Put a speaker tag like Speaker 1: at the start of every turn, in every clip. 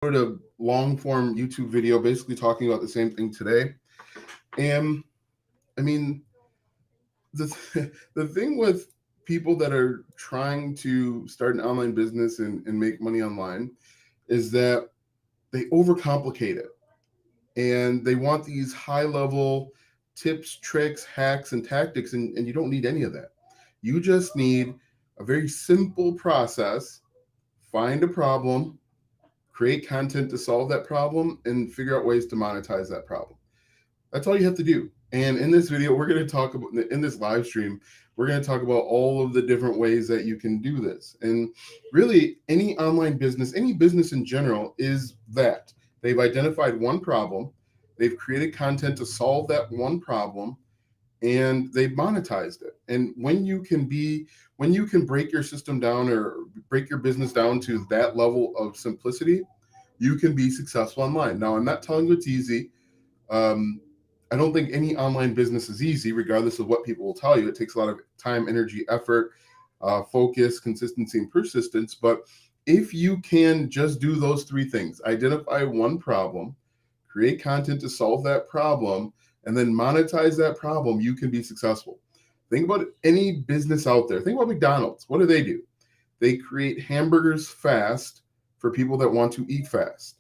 Speaker 1: A long form YouTube video basically talking about the same thing today. And I mean, the thing with people that are trying to start an online business and make money online is that they overcomplicate it and they want these high level tips, tricks, hacks, and tactics, and you don't need any of that. You just need a very simple process, find a problem, create content to solve that problem, and figure out ways to monetize that problem. That's all you have to do. And in this video, we're going to talk about, in this live stream, we're going to talk about all of the different ways that you can do this. And really, any online business, any business in general, is that they've identified one problem, they've created content to solve that one problem, and they've monetized it. And when you can break your system down or break your business down to that level of simplicity, you can be successful online. Now, I'm not telling you it's easy. Um, I don't think any online business is easy, regardless of what people will tell you. It takes a lot of time, energy, effort, focus, consistency, and persistence. But if you can just do those three things, identify one problem, create content to solve that problem, and then monetize that problem, you can be successful. Think about any business out there. Think about McDonald's. What do? They create hamburgers fast for people that want to eat fast.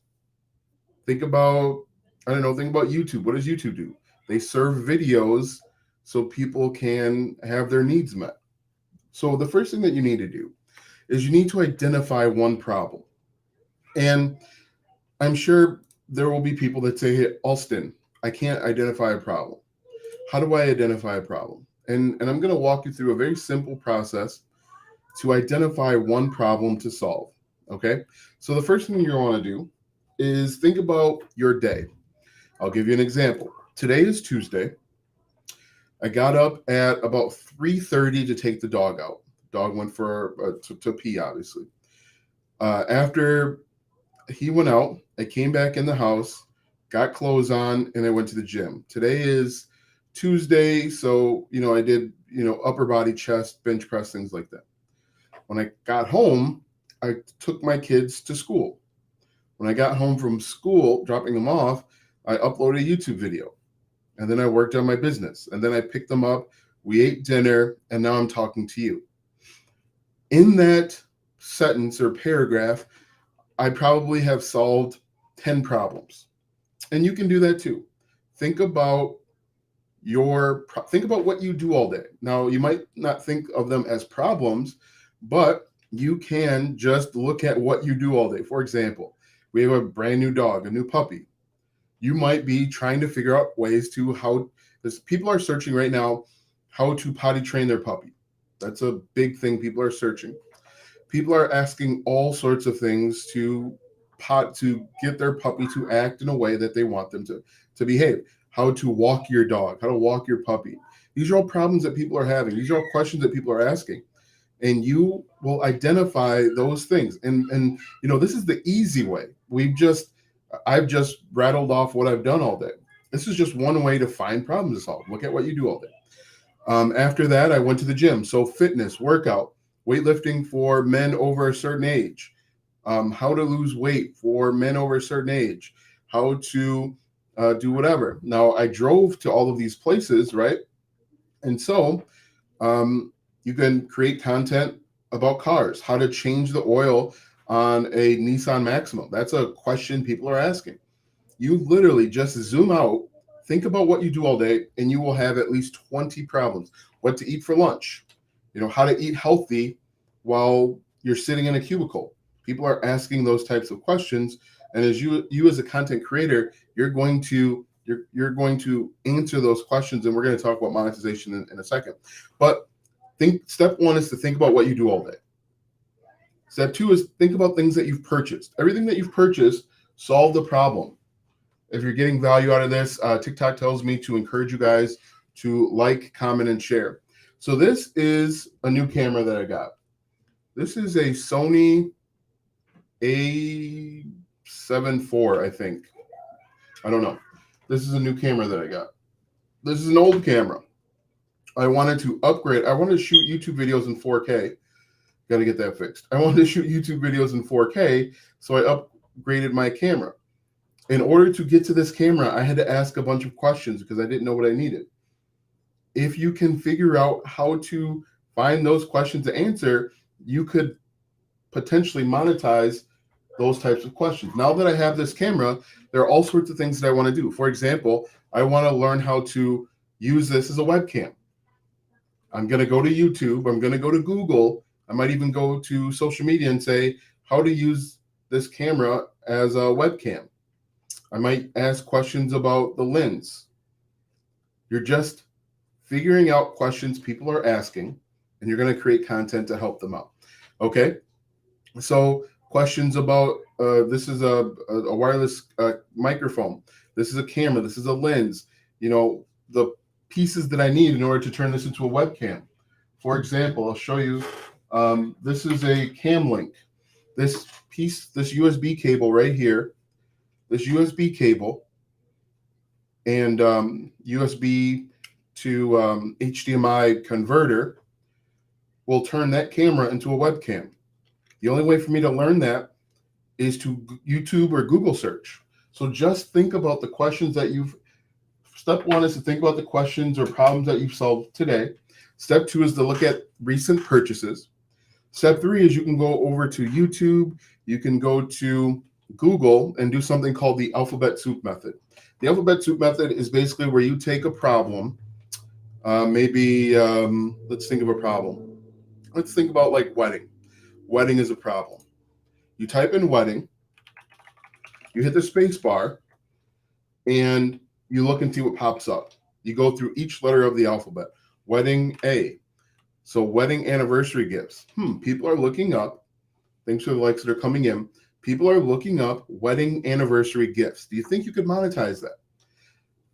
Speaker 1: Think about, I don't know, think about YouTube. What does YouTube do? They serve videos so people can have their needs met. So the first thing that you need to do is you need to identify one problem. And I'm sure there will be people that say, hey, Alston, I can't identify a problem. How do I identify a problem? And I'm going to walk you through a very simple process to identify one problem to solve. Okay. So the first thing you want to do is think about your day. I'll give you an example. Today is Tuesday. I got up at about 3:30 to take the dog out. Dog went for to pee, obviously. After he went out, I came back in the house, got clothes on, and I went to the gym. Today is Tuesday, so I did upper body, chest, bench press, things like that. When I got home, I took my kids to school. When I got home from school, dropping them off, I uploaded a YouTube video. And then I worked on my business. And then I picked them up. We ate dinner. And now I'm talking to you. In that sentence or paragraph, I probably have solved 10 problems. And you can do that too. Think about what you do all day. Now, you might not think of them as problems, but you can just look at what you do all day. For example, we have a brand new dog, a new puppy. You might be trying to figure out ways to people are searching right now how to potty train their puppy. That's a big thing people are searching. People are asking all sorts of things to get their puppy to act in a way that they want them to behave. How to walk your dog, how to walk your puppy. These are all problems that people are having. These are all questions that people are asking. And you will identify those things. And this is the easy way. I've just rattled off what I've done all day. This is just one way to find problems to solve. Look at what you do all day. After that, I went to the gym. So fitness, workout, weightlifting for men over a certain age, how to lose weight for men over a certain age, how to do whatever. Now, I drove to all of these places, right? And so you can create content about cars, how to change the oil on a Nissan Maxima. That's a question people are asking. You literally just zoom out, think about what you do all day, and you will have at least 20 problems. What to eat for lunch, how to eat healthy while you're sitting in a cubicle. People are asking those types of questions. And as you as a content creator, you're going to answer those questions. And we're going to talk about monetization in a second. But step one is to think about what you do all day. Step two is think about things that you've purchased. Everything that you've purchased, solve the problem. If you're getting value out of this, TikTok tells me to encourage you guys to like, comment, and share. So this is a new camera that I got. This is a Sony A7 IV, I think. I don't know. This is a new camera that I got. This is an old camera. I wanted to upgrade. I wanted to shoot YouTube videos in 4K. Got to get that fixed. I wanted to shoot YouTube videos in 4K, so I upgraded my camera. In order to get to this camera, I had to ask a bunch of questions because I didn't know what I needed. If you can figure out how to find those questions to answer, you could potentially monetize those types of questions. Now that I have this camera, there are all sorts of things that I want to do. For example, I want to learn how to use this as a webcam. I'm going to go to YouTube. I'm going to go to Google. I might even go to social media and say how to use this camera as a webcam. I might ask questions about the lens. You're just figuring out questions people are asking, and you're going to create content to help them out. Okay. So questions about this is a wireless microphone. This is a camera. This is a lens. The pieces that I need in order to turn this into a webcam. For example, I'll show you. This is a cam link. This USB cable right here, this USB cable and USB to HDMI converter will turn that camera into a webcam. The only way for me to learn that is to YouTube or Google search. So just think about the questions that step one is to think about the questions or problems that you've solved today. Step two is to look at recent purchases. Step three is you can go over to YouTube, you can go to Google and do something called the alphabet soup method. The alphabet soup method is basically where you take a problem, let's think of a problem. Let's think about like wedding. Wedding is a problem. You type in wedding, you hit the space bar, and you look and see what pops up. You go through each letter of the alphabet. Wedding A. So wedding anniversary gifts. People are looking up. Thanks for the likes that are coming in. People are looking up wedding anniversary gifts. Do you think you could monetize that?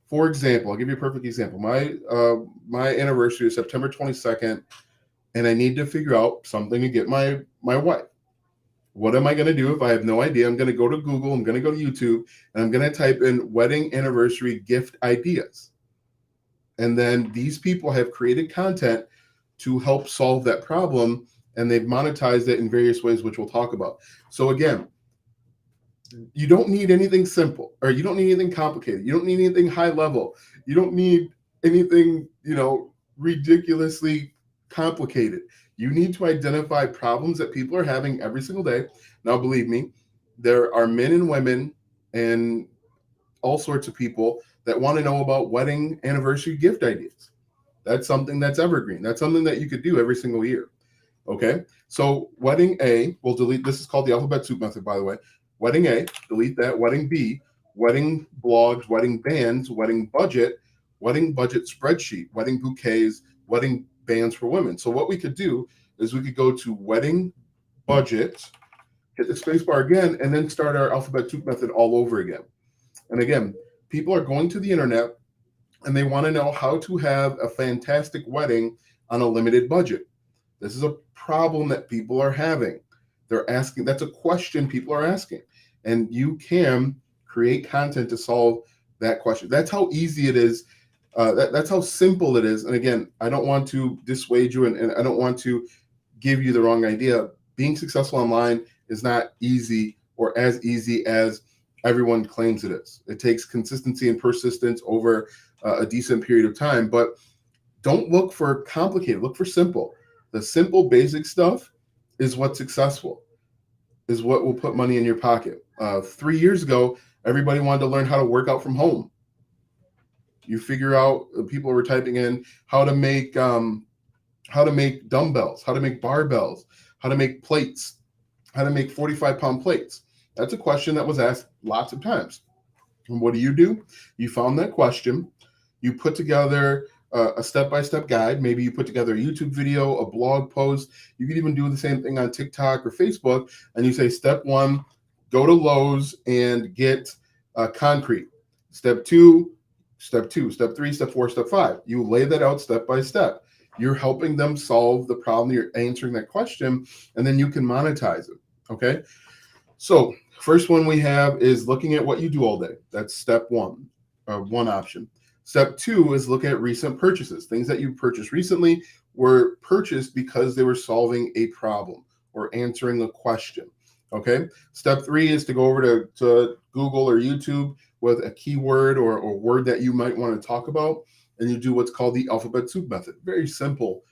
Speaker 1: For example, I'll give you a perfect example. My anniversary is September 22nd, and I need to figure out something to get my wife. What am I going to do if I have no idea? I'm going to go to Google, I'm going to go to YouTube, and I'm going to type in wedding anniversary gift ideas. And then these people have created content to help solve that problem, and they've monetized it in various ways, which we'll talk about. So again, you don't need anything simple, or you don't need anything complicated. You don't need anything high level. You don't need anything, ridiculously complicated. You need to identify problems that people are having every single day. Now, believe me, there are men and women and all sorts of people that want to know about wedding anniversary gift ideas. That's something that's evergreen. That's something that you could do every single year. Okay. So wedding A, we'll delete. This is called the alphabet soup method, by the way. Wedding A, delete that. Wedding B, wedding blogs, wedding bands, wedding budget spreadsheet, wedding bouquets, wedding bands for women. So what we could do is we could go to wedding budget, hit the space bar again, and then start our alphabet soup method all over again. And again, people are going to the internet and they want to know how to have a fantastic wedding on a limited budget. This is a problem that people are having. They're asking, that's a question people are asking. And you can create content to solve that question. That's how easy it is. That's how simple it is. And again, I don't want to dissuade you and I don't want to give you the wrong idea. Being successful online is not easy or as easy as everyone claims it is. It takes consistency and persistence over a decent period of time, but don't look for complicated, look for simple. The simple basic stuff is what's successful, is what will put money in your pocket. 3 years ago, everybody wanted to learn how to work out from home. You figure out, people were typing in how to make dumbbells, how to make barbells, how to make plates, how to make 45-pound plates. That's a question that was asked lots of times. And what do? You found that question, you put together a step-by-step guide. Maybe you put together a YouTube video, a blog post. You could even do the same thing on TikTok or Facebook. And you say, step one, go to Lowe's and get concrete. Step two, step three, step four, step five. You lay that out step by step. You're helping them solve the problem. You're answering that question, and then you can monetize it. Okay. So first one we have is looking at what you do all day. That's step one, one option. Step two is look at recent purchases. Things that you purchased recently were purchased because they were solving a problem or answering a question. Okay. Step 3 is to go over to Google or YouTube with a keyword or word that you might want to talk about, and you do what's called the alphabet soup method. Very simple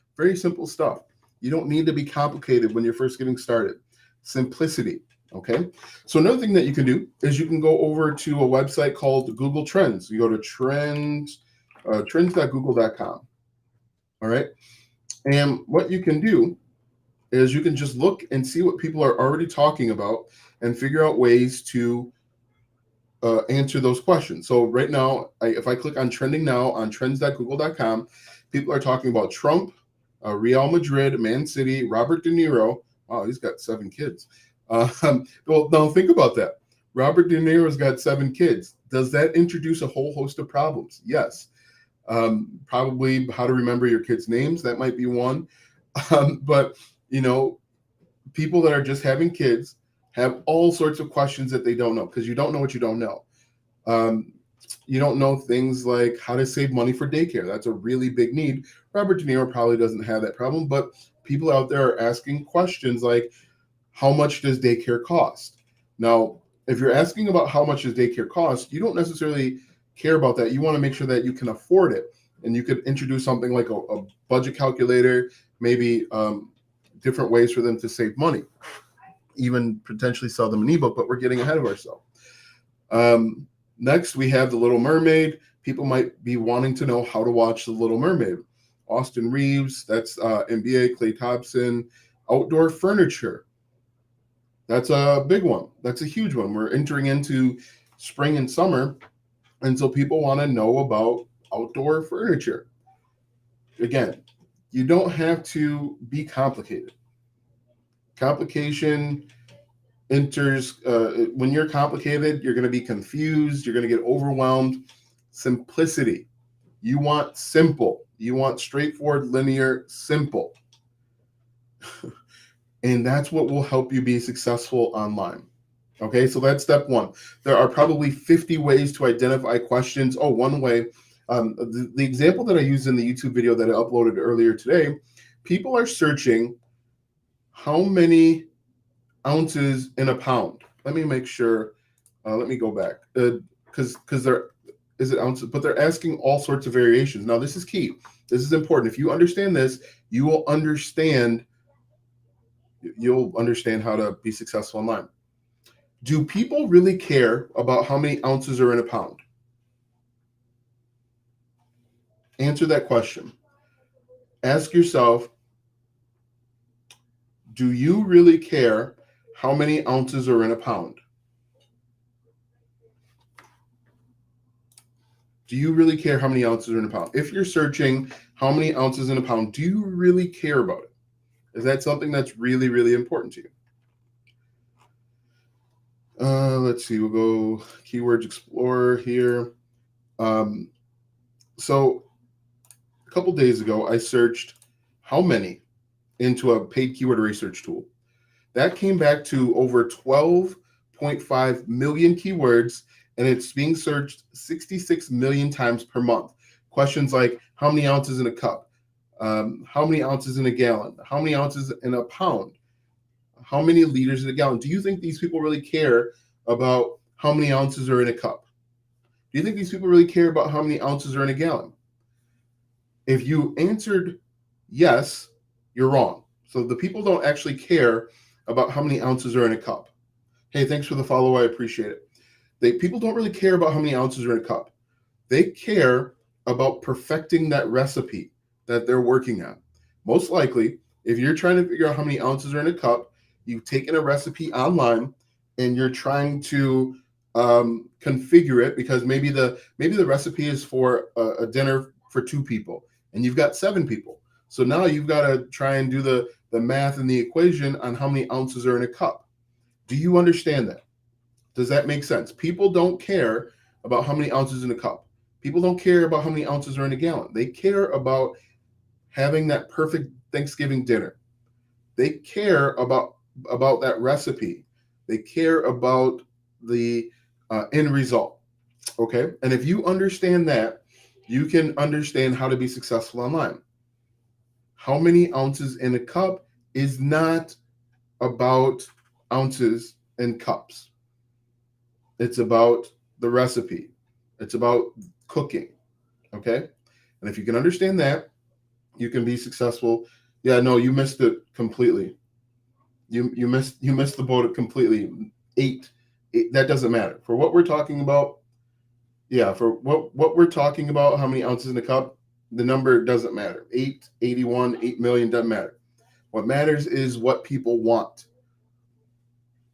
Speaker 1: stuff. You don't need to be complicated when you're first getting started. Simplicity. Okay. So another thing that you can do is you can go over to a website called Google Trends. You go to trends.google.com. All right. And what you can do is you can just look and see what people are already talking about and figure out ways to answer those questions. So right now, if I click on trending now on trends.google.com, people are talking about Trump, Real Madrid, Man City, Robert De Niro. Wow, he's got 7 kids. Well, now think about that. Robert De Niro's got 7 kids. Does that introduce a whole host of problems? Yes. Probably how to remember your kids' names. That might be one. But people that are just having kids have all sorts of questions that they don't know because you don't know what you don't know. You don't know things like how to save money for daycare. That's a really big need. Robert De Niro probably doesn't have that problem, but people out there are asking questions like, how much does daycare cost? Now, if you're asking about how much does daycare cost, you don't necessarily care about that. You want to make sure that you can afford it. And you could introduce something like a budget calculator, maybe different ways for them to save money, even potentially sell them an ebook, but we're getting ahead of ourselves. Next, we have The Little Mermaid. People might be wanting to know how to watch The Little Mermaid. Austin Reeves, that's NBA, Klay Thompson. Outdoor furniture. That's a big one. That's a huge one. We're entering into spring and summer, and so people want to know about outdoor furniture. Again, you don't have to be complicated. Complication enters when you're complicated, you're going to be confused, you're going to get overwhelmed. Simplicity. You want simple. You want straightforward, linear, simple. And that's what will help you be successful online. Okay, so that's step 1. There are probably 50 ways to identify questions. Oh, one way, the example that I used in the YouTube video that I uploaded earlier today, people are searching how many ounces in a pound. Let me make sure. Let me go back because there is it ounces, but they're asking all sorts of variations. Now, this is key. This is important. If you understand this, you will understand. You'll understand how to be successful online. Do people really care about how many ounces are in a pound? Answer that question. Ask yourself, do you really care how many ounces are in a pound? Do you really care how many ounces are in a pound? If you're searching how many ounces in a pound, do you really care about it? Is that something that's really, really important to you? Let's see. We'll go Keywords Explorer here. So a couple days ago, I searched how many into a paid keyword research tool. That came back to over 12.5 million keywords, and it's being searched 66 million times per month. Questions like how many ounces in a cup, how many ounces in a gallon, how many ounces in a pound, how many liters in a gallon. Do you think these people really care about how many ounces are in a cup? Do you think these people really care about how many ounces are in a gallon? If you answered yes, you're wrong. So the people don't actually care about how many ounces are in a cup. Hey, thanks for the follow. I appreciate it. People don't really care about how many ounces are in a cup. They care about perfecting that recipe that they're working on. Most likely, if you're trying to figure out how many ounces are in a cup, you've taken a recipe online and you're trying to configure it because maybe the recipe is for a dinner for 2 people and you've got 7 people. So now you've got to try and do the math and the equation on how many ounces are in a cup. Do you understand that? Does that make sense? People don't care about how many ounces in a cup. People don't care about how many ounces are in a gallon. They care about having that perfect Thanksgiving dinner. They care about that recipe. They care about the end result. Okay. And if you understand that, you can understand how to be successful online. How many ounces in a cup is not about ounces in cups. It's about the recipe. It's about cooking. Okay. And if you can understand that, you can be successful. Yeah, no, you missed it completely. You missed the boat completely. Eight, that doesn't matter. For what we're talking about, yeah, for what we're talking about, how many ounces in a cup, the number doesn't matter. 881, 8 million doesn't matter. What matters is what people want.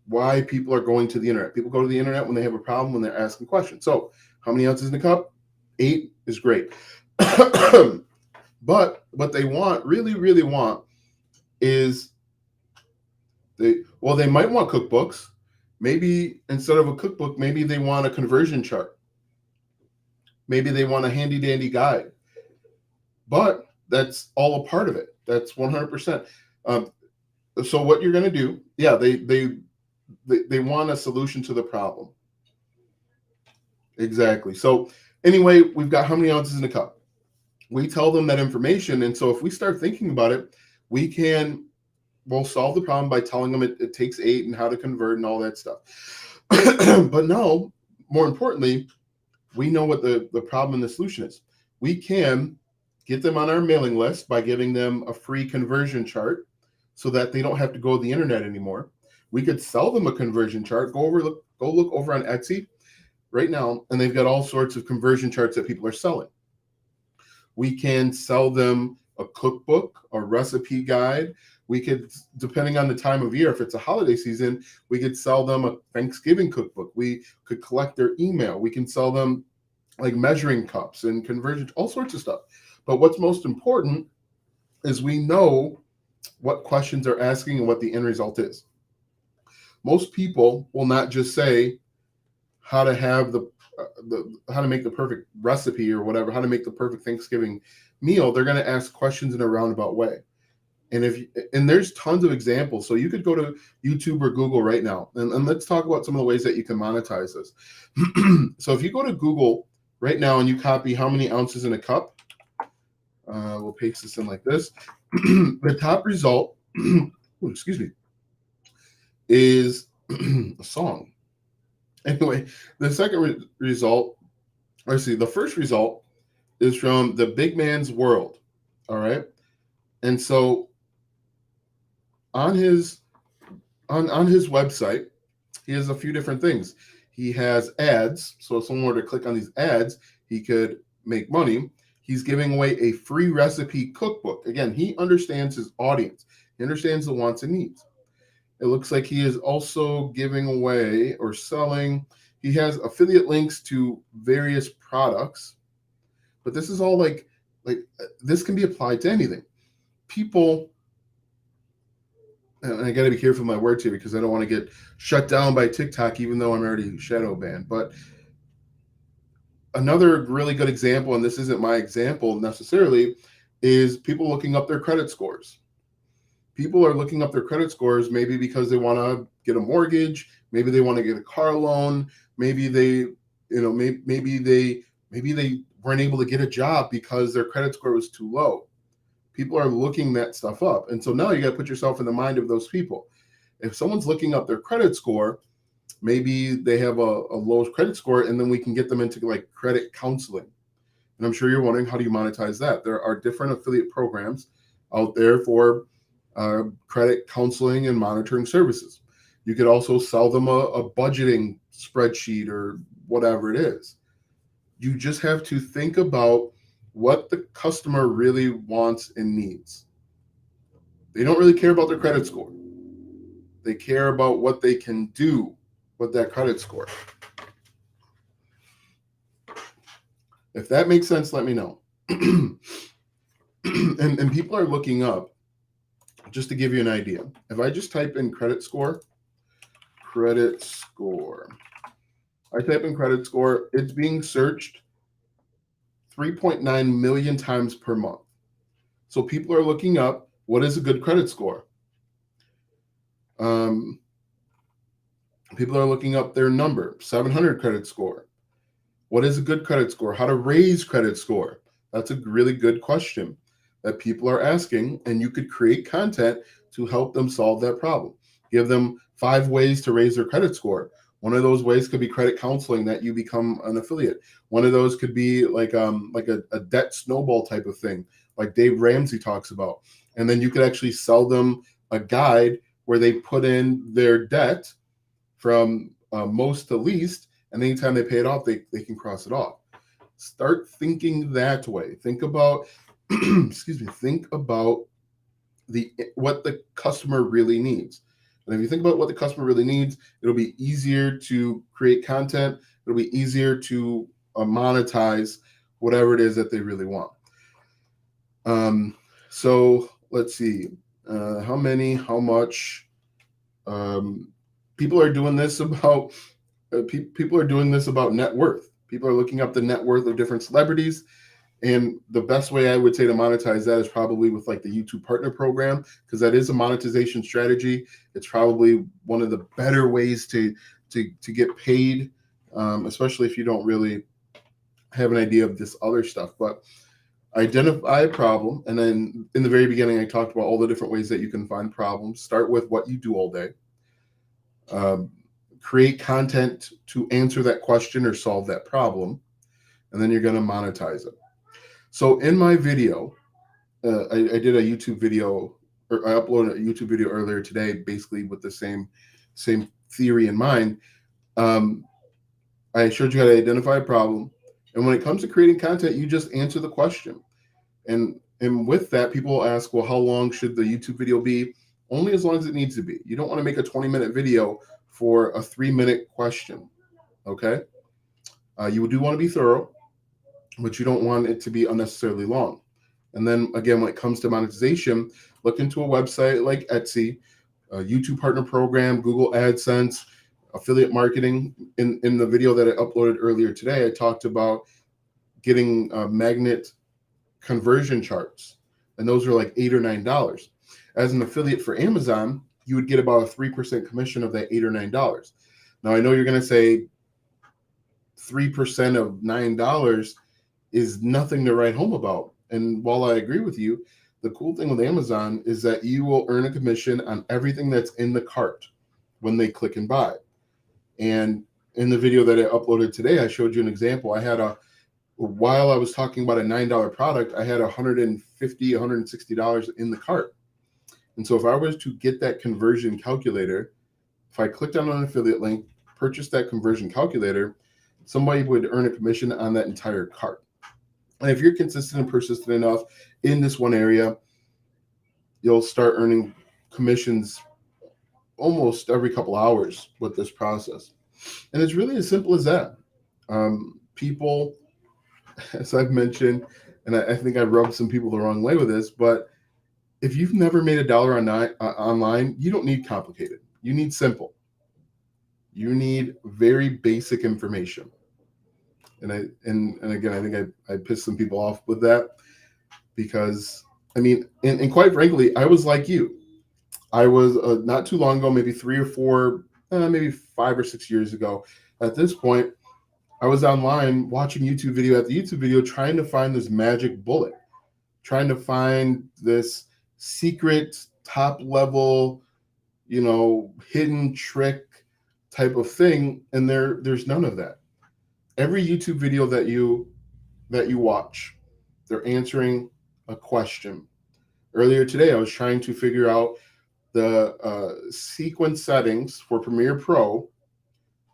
Speaker 1: Why people are going to the internet. People go to the internet when they have a problem, when they're asking questions. So, how many ounces in a cup? 8 is great. But what they want, really, really want, is they might want cookbooks. Maybe instead of a cookbook, maybe they want a conversion chart. Maybe they want a handy dandy guide. But that's all a part of it. That's 100%. So what you're going to do, yeah, they want a solution to the problem. Exactly. So anyway, we've got how many ounces in a cup. We tell them that information, and so if we start thinking about it, we'll solve the problem by telling them it takes 8 and how to convert and all that stuff. But no, more importantly, we know what the problem and the solution is. We can get them on our mailing list by giving them a free conversion chart so that they don't have to go to the internet anymore. We could sell them a conversion chart. Go look over on Etsy right now, and they've got all sorts of conversion charts that people are selling. We can sell them a cookbook, a recipe guide. We could, depending on the time of year, if it's a holiday season, we could sell them a Thanksgiving cookbook. We could collect their email. We can sell them like measuring cups and conversion, all sorts of stuff. But what's most important is we know what questions they're asking and what the end result is. Most people will not just say how to have how to make the perfect recipe or whatever, how to make the perfect Thanksgiving meal. They're going to ask questions in a roundabout way. And there's tons of examples. So you could go to YouTube or Google right now, and let's talk about some of the ways that you can monetize this. So if you go to Google right now and you copy how many ounces in a cup, we'll paste this in like this. The top result, excuse me, is a song. Anyway, the second result, the first result is from the Big Man's World. All right. And so on his website, he has a few different things. He has ads. So if someone were to click on these ads, he could make money. He's giving away a free recipe cookbook. Again, he understands his audience. He understands the wants and needs. It looks like he is also giving away or selling. He has affiliate links to various products, but this is all like this can be applied to anything. People, and I got to be careful with my words here because I don't want to get shut down by TikTok, even though I'm already shadow banned. But another really good example, and this isn't my example necessarily, is people looking up their credit scores. People are looking up their credit scores maybe because they want to get a mortgage, maybe they want to get a car loan, maybe they weren't able to get a job because their credit score was too low. People are looking that stuff up. And so now you got to put yourself in the mind of those people. If someone's looking up their credit score, maybe they have a low credit score, and then we can get them into like credit counseling. And I'm sure you're wondering, how do you monetize that? There are different affiliate programs out there for credit counseling and monitoring services. You could also sell them a budgeting spreadsheet or whatever it is. You just have to think about what the customer really wants and needs. They don't really care about their credit score. They care about what they can do with that credit score. If that makes sense, let me know. and people are looking up, just to give you an idea. If I just type in credit score, I type in credit score, it's being searched 3.9 million times per month. So people are looking up, what is a good credit score? People are looking up their number, 700 credit score. What is a good credit score? How to raise credit score? That's a really good question that people are asking, and you could create content to help them solve that problem. Give them 5 ways to raise their credit score. One of those ways could be credit counseling, that you become an affiliate. One of those could be like a debt snowball type of thing, like Dave Ramsey talks about. And then you could actually sell them a guide where they put in their debt from most to least, and anytime they pay it off, they can cross it off. Start thinking that way. Think about, excuse me, think about what the customer really needs. And if you think about what the customer really needs, it'll be easier to create content. It'll be easier to monetize whatever it is that they really want. So let's see, how much, people are doing this about, people are doing this about net worth. People are looking up the net worth of different celebrities. And the best way I would say to monetize that is probably with like the YouTube Partner Program, because that is a monetization strategy. It's probably one of the better ways to get paid, especially if you don't really have an idea of this other stuff. But identify a problem, and then in the very beginning, I talked about all the different ways that you can find problems. Start with what you do all day. Create content to answer that question or solve that problem, and then you're going to monetize it. So in my video, I did a YouTube video, or I uploaded a YouTube video earlier today, basically with the same theory in mind. I showed you how to identify a problem, and when it comes to creating content, you just answer the question. And with that, people will ask, well, how long should the YouTube video be? Only as long as it needs to be. You don't want to make a 20-minute video for a 3-minute question. Okay? You do want to be thorough, but you don't want it to be unnecessarily long. And then again, when it comes to monetization, look into a website like Etsy, YouTube Partner Program, Google AdSense, affiliate marketing. In the video that I uploaded earlier today, I talked about getting magnet conversion charts, and those are like $8 or $9. As an affiliate for Amazon, you would get about a 3% commission of that $8 or $9. Now, I know you're going to say 3% of $9 is nothing to write home about. And while I agree with you, the cool thing with Amazon is that you will earn a commission on everything that's in the cart when they click and buy. And in the video that I uploaded today, I showed you an example. While I was talking about a $9 product, I had $150, $160 in the cart. And so if I was to get that conversion calculator, if I clicked on an affiliate link, purchased that conversion calculator, somebody would earn a commission on that entire cart. And if you're consistent and persistent enough in this one area, you'll start earning commissions almost every couple hours with this process. And it's really as simple as that. People, as I've mentioned, and I think I rubbed some people the wrong way with this, but if you've never made $1 online, you don't need complicated. You need simple. You need very basic information. And again, I think I pissed some people off with that, because I mean, and quite frankly, I was like you. I was not too long ago, maybe 3 or 4, maybe 5 or 6 years ago. At this point, I was online watching YouTube video after YouTube video, trying to find this magic bullet, trying to find this secret top level, hidden trick type of thing. And there's none of that. Every YouTube video that you watch, they're answering a question. Earlier today, I was trying to figure out the sequence settings for Premiere Pro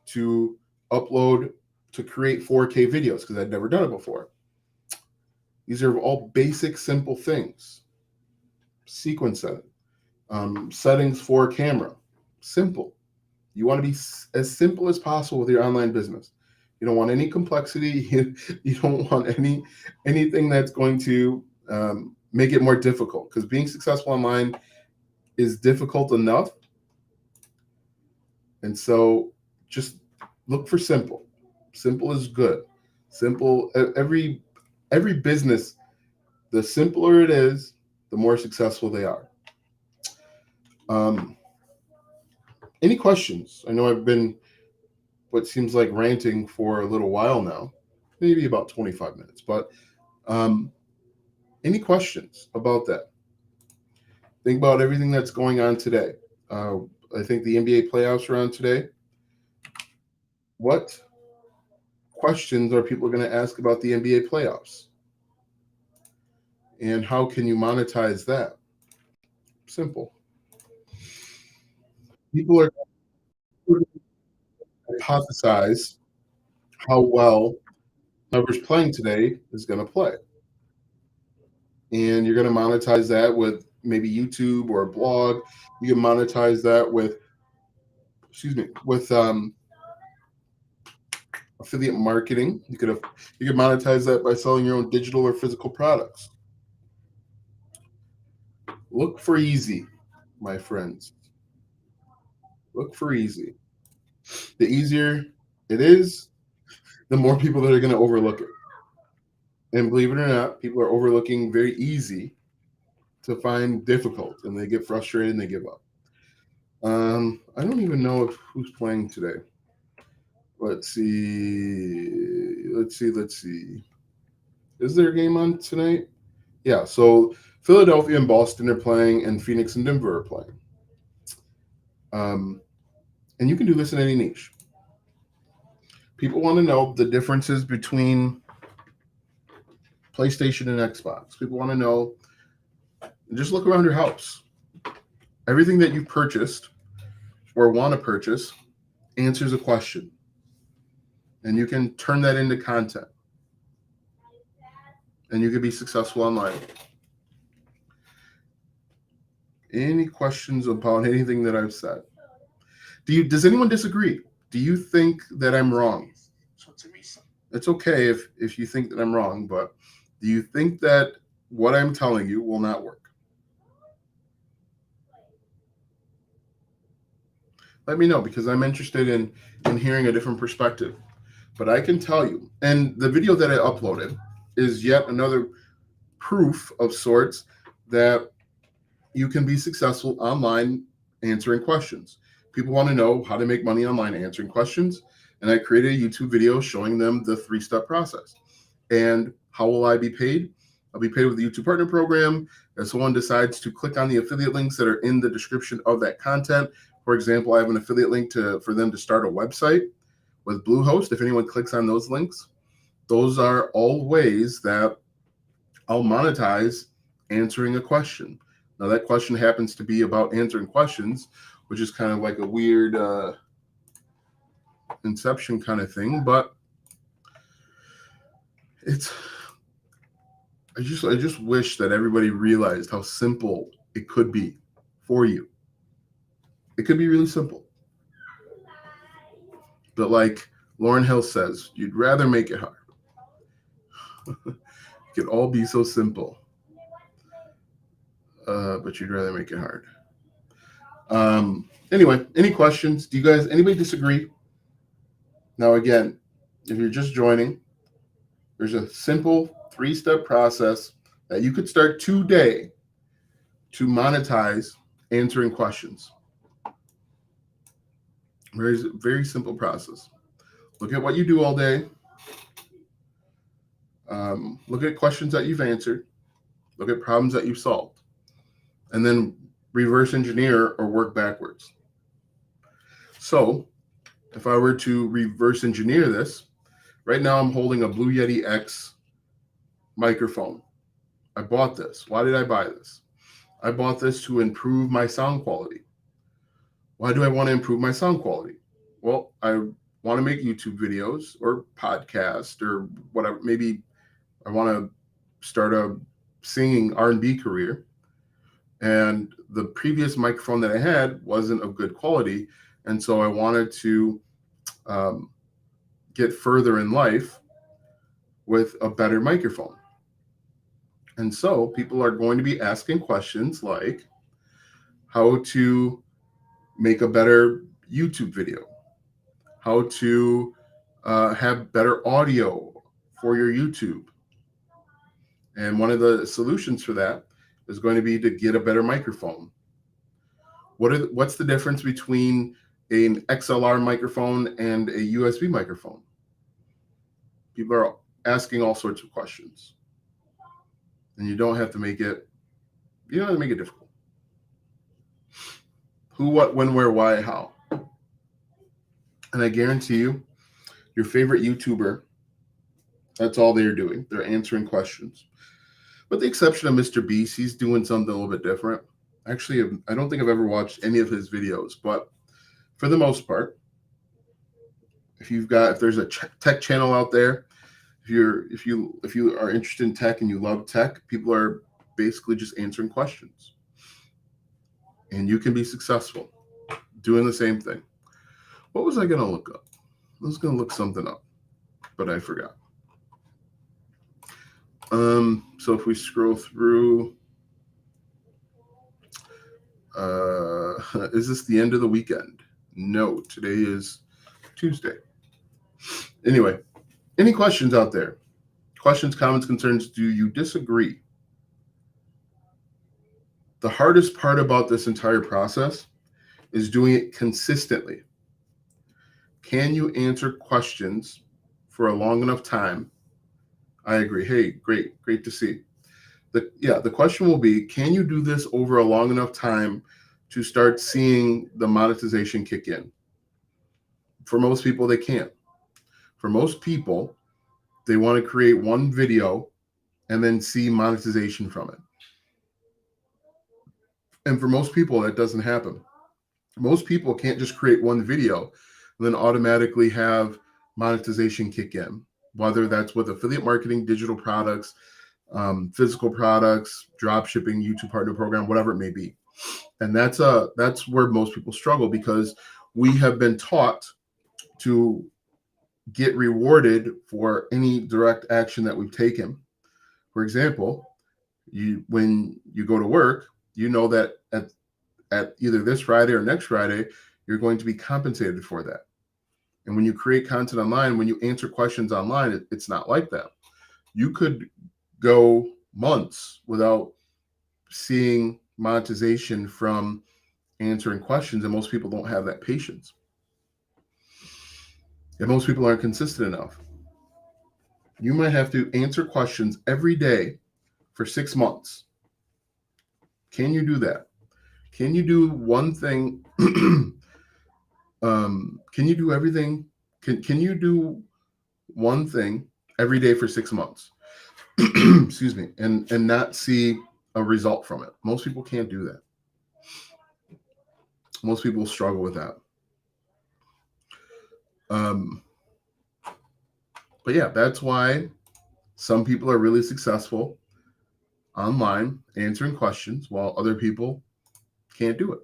Speaker 1: to upload, to create 4K videos, because I'd never done it before. These are all basic, simple things. Sequence setting, settings for camera, simple. You want to be as simple as possible with your online business. You don't want any complexity. You don't want anything that's going to make it more difficult, because being successful online is difficult enough. And so just look for simple. Simple is good. Simple, every business, the simpler it is, the more successful they are. Any questions? I know I've been what seems like ranting for a little while now, maybe about 25 minutes, but any questions about that? Think about everything that's going on today. I think the NBA playoffs are on today. What questions are people going to ask about the NBA playoffs? And how can you monetize that? Simple. People are going to hypothesize how well whoever's playing today is going to play. And you're going to monetize that with maybe YouTube or a blog. You can monetize that with, excuse me, with affiliate marketing. You could monetize that by selling your own digital or physical products. Look for easy, my friends. Look for easy. The easier it is, the more people that are going to overlook it. And believe it or not, people are overlooking very easy to find difficult, and they get frustrated and they give up. I don't even know who's playing today. Let's see. Is there a game on tonight? Yeah. So Philadelphia and Boston are playing, and Phoenix and Denver are playing. And you can do this in any niche. People want to know the differences between PlayStation and Xbox. People want to know. Just look around your house. Everything that you've purchased or want to purchase answers a question. And you can turn that into content. And you can be successful online. Any questions about anything that I've said? Does anyone disagree? Do you think that I'm wrong? It's okay if you think that I'm wrong, but do you think that what I'm telling you will not work? Let me know, because I'm interested in hearing a different perspective. But I can tell you, and the video that I uploaded is yet another proof of sorts that you can be successful online answering questions. People want to know how to make money online answering questions. And I created a YouTube video showing them the 3-step process. And how will I be paid? I'll be paid with the YouTube Partner Program. If someone decides to click on the affiliate links that are in the description of that content, for example, I have an affiliate link for them to start a website with Bluehost. If anyone clicks on those links, those are all ways that I'll monetize answering a question. Now, that question happens to be about answering questions, which is kind of like a weird Inception kind of thing, but I just wish that everybody realized how simple it could be for you. It could be really simple. But like Lauryn Hill says, you'd rather make it hard. It could all be so simple. But you'd rather make it hard. Anyway, any questions? Anybody disagree? Now, again, if you're just joining, there's a simple 3-step process that you could start today to monetize answering questions. Very, very simple process. Look at what you do all day. Look at questions that you've answered. Look at problems that you've solved. And then reverse engineer or work backwards. So if I were to reverse engineer this, right now I'm holding a Blue Yeti X microphone. I bought this. Why did I buy this? I bought this to improve my sound quality. Why do I want to improve my sound quality? Well, I want to make YouTube videos or podcast or whatever. Maybe I want to start a singing R&B career. And the previous microphone that I had wasn't of good quality. And so I wanted to get further in life with a better microphone. And so people are going to be asking questions like how to make a better YouTube video, how to have better audio for your YouTube. And one of the solutions for that is going to be to get a better microphone. What's the difference between an XLR microphone and a USB microphone? People are asking all sorts of questions. And you don't have to make it difficult. Who, what, when, where, why, how. And I guarantee you, your favorite YouTuber, that's all they're doing. They're answering questions. With the exception of Mr. Beast, he's doing something a little bit different. Actually, I don't think I've ever watched any of his videos, but for the most part, if there's a tech channel out there, if you are interested in tech and you love tech, people are basically just answering questions, and you can be successful doing the same thing. What was I going to look up? I was going to look something up, but I forgot. So if we scroll through, is this the end of the weekend? No, today is Tuesday. Anyway, any questions out there? Questions, comments, concerns? Do you disagree? The hardest part about this entire process is doing it consistently. Can you answer questions for a long enough time? I agree. Hey, great to see. The question will be, can you do this over a long enough time to start seeing the monetization kick in? For most people, they can't. For most people, they want to create one video and then see monetization from it. And for most people, that doesn't happen. Most people can't just create one video and then automatically have monetization kick in, whether that's with affiliate marketing, digital products, physical products, drop shipping, YouTube partner program, whatever it may be. And that's where most people struggle, because we have been taught to get rewarded for any direct action that we've taken. For example, when you go to work, you know that at either this Friday or next Friday, you're going to be compensated for that. And when you create content online, when you answer questions online, it's not like that. You could go months without seeing monetization from answering questions, and most people don't have that patience. And most people aren't consistent enough. You might have to answer questions every day for 6 months. Can you do that? Can you do one thing? Can you do everything? Can you do one thing every day for 6 months? Excuse me, and not see a result from it? Most people can't do that. Most people struggle with that. But yeah, that's why some people are really successful online answering questions while other people can't do it.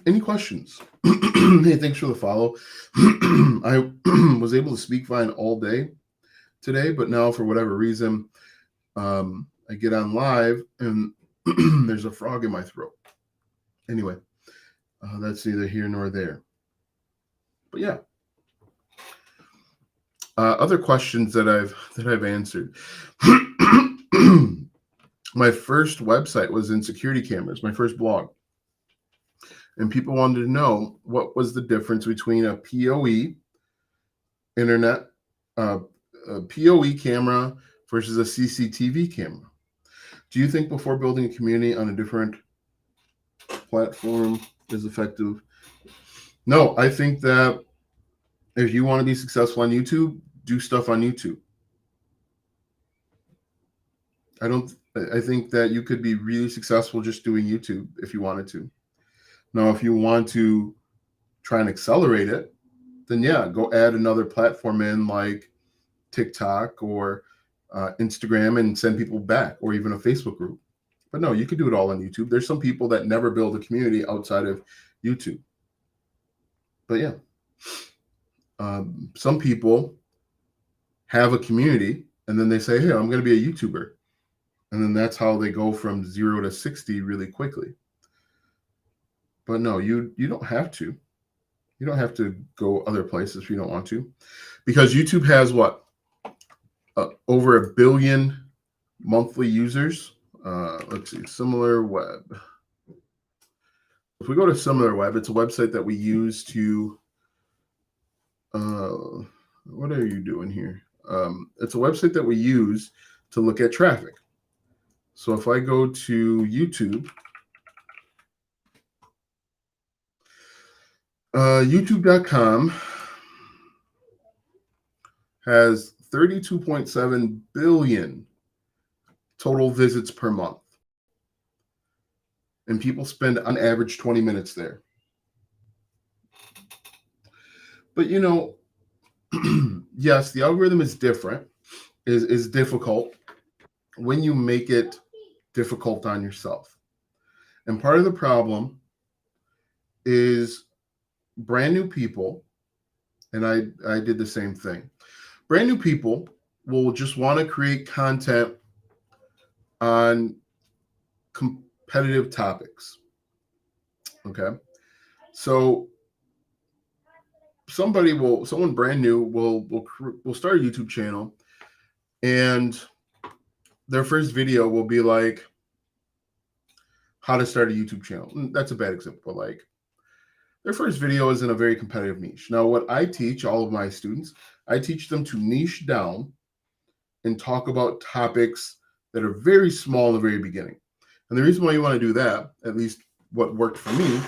Speaker 1: Any questions? Hey, thanks for the follow. I was able to speak fine all day today, but now for whatever reason, I get on live and there's a frog in my throat. Anyway, that's neither here nor there. But yeah, other questions that I've answered. My first website was in security cameras, my first blog. And people wanted to know what was the difference between a PoE internet, a PoE camera versus a CCTV camera. Do you think before building a community on a different platform is effective? No, I think that if you want to be successful on YouTube, do stuff on YouTube. I think that you could be really successful just doing YouTube if you wanted to. Now, if you want to try and accelerate it, then yeah, go add another platform in like TikTok or Instagram and send people back, or even a Facebook group. But no, you could do it all on YouTube. There's some people that never build a community outside of YouTube. But yeah, some people have a community and then they say, hey, I'm going to be a YouTuber. And then that's how they go from 0 to 60 really quickly. But no, you don't have to. You don't have to go other places if you don't want to. Because YouTube has what? Over 1 billion monthly users. Let's see, SimilarWeb. If we go to SimilarWeb, it's a website that we use to, what are you doing here? It's a website that we use to look at traffic. So if I go to YouTube, YouTube.com has 32.7 billion total visits per month. And people spend on average 20 minutes there. But yes, the algorithm is different, is difficult when you make it difficult on yourself. And part of the problem is brand new people, and I did the same thing. Brand new people will just want to create content on competitive topics. Okay. So someone brand new will start a YouTube channel, and their first video will be like how to start a YouTube channel. That's a bad example, but like their first video is in a very competitive niche. Now, what I teach all of my students, I teach them to niche down and talk about topics that are very small in the very beginning. And the reason why you want to do that, at least what worked for me,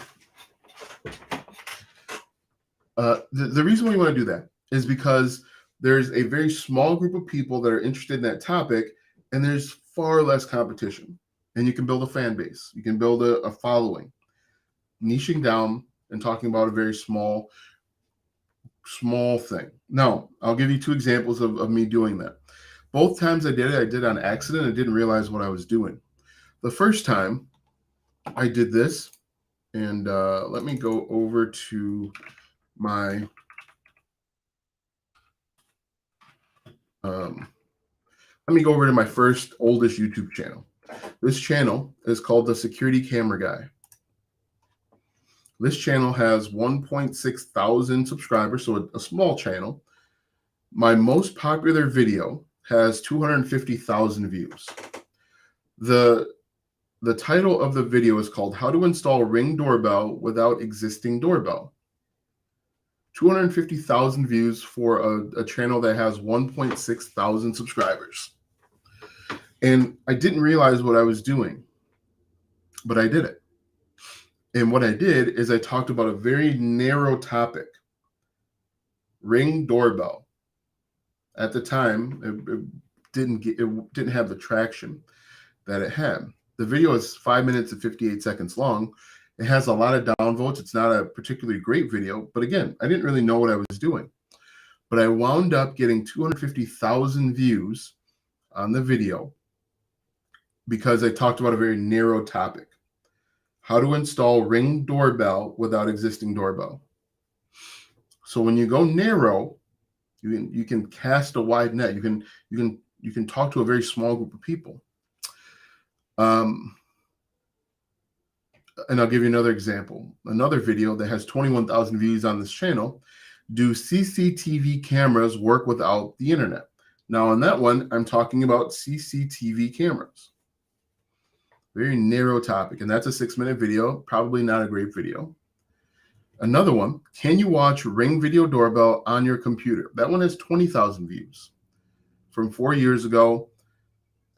Speaker 1: the reason why you want to do that is because there's a very small group of people that are interested in that topic, and there's far less competition. And you can build a fan base. You can build a following. Niching down and talking about a very small thing. Now, I'll give you two examples of me doing that. Both times I did on accident. I didn't realize what I was doing. The first time I did this, and let me go over to my let me go over to my first oldest YouTube channel. This channel is called The Security Camera Guy. This channel has 1.6 thousand subscribers, so a small channel. My most popular video has 250,000 views. The title of the video is called How to Install Ring Doorbell Without Existing Doorbell. 250,000 views for a channel that has 1.6 thousand subscribers. And I didn't realize what I was doing, but I did it. And what I did is I talked about a very narrow topic, Ring Doorbell. At the time, it didn't have the traction that it had. The video is 5 minutes and 58 seconds long. It has a lot of downvotes. It's not a particularly great video, but again, I didn't really know what I was doing. But I wound up getting 250,000 views on the video because I talked about a very narrow topic. How to install Ring Doorbell without existing doorbell. So when you go narrow, you can cast a wide net. You can talk to a very small group of people. And I'll give you another example. Another video that has 21,000 views on this channel. Do CCTV cameras work without the internet? Now on that one, I'm talking about CCTV cameras. Very narrow topic, and that's a 6-minute video. Probably not a great video. Another one, can you watch Ring Video Doorbell on your computer? That one has 20,000 views from 4 years ago.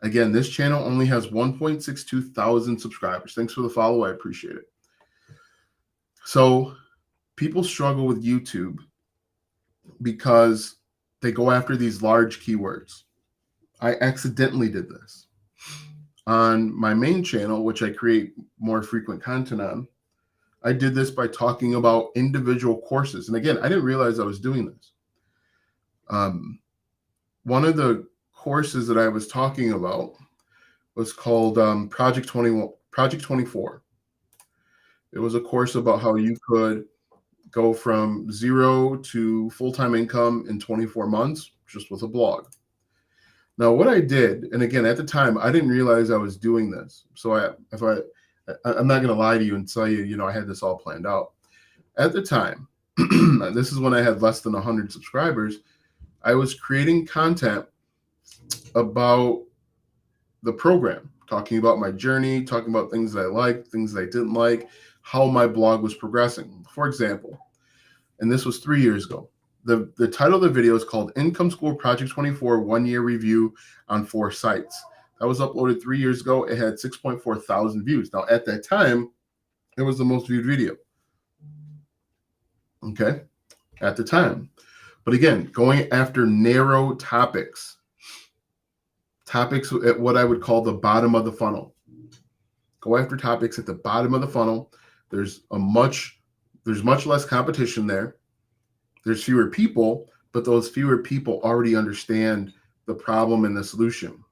Speaker 1: Again, this channel only has 1.62 thousand subscribers. Thanks for the follow. I appreciate it. So people struggle with YouTube because they go after these large keywords. I accidentally did this. On my main channel, which I create more frequent content on, I did this by talking about individual courses. And again, I didn't realize I was doing this. One of the courses that I was talking about was called Project 24. It was a course about how you could go from zero to full-time income in 24 months just with a blog. Now, what I did, and again, at the time, I didn't realize I was doing this. So I'm not going to lie to you and tell you, I had this all planned out. At the time, this is when I had less than 100 subscribers, I was creating content about the program, talking about my journey, talking about things that I liked, things that I didn't like, how my blog was progressing. For example, and this was 3 years ago, the title of the video is called Income School Project 24 1-Year Review on 4 Sites. That was uploaded 3 years ago. It had 6.4 thousand views. Now, at that time, it was the most viewed video. Okay, at the time. But again, going after narrow topics at what I would call the bottom of the funnel. Go after topics at the bottom of the funnel. There's much less competition there. There's fewer people, but those fewer people already understand the problem and the solution.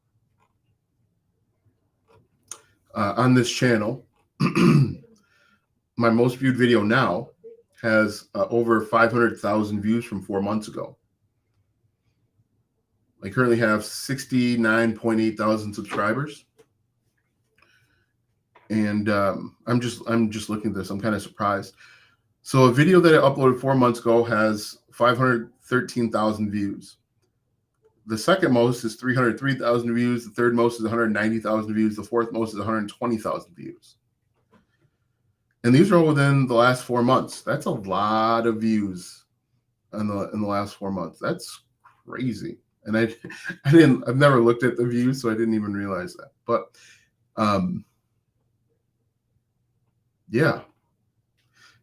Speaker 1: On this channel, my most viewed video now has over 500,000 views from 4 months ago. I currently have 69.8 thousand subscribers. And I'm just looking at this. I'm kind of surprised. So a video that I uploaded 4 months ago has 513,000 views. The second most is 303,000 views. The third most is 190,000 views. The fourth most is 120,000 views. And these are all within the last 4 months. That's a lot of views in the last 4 months. That's crazy. And I've never looked at the views, so I didn't even realize that. But yeah,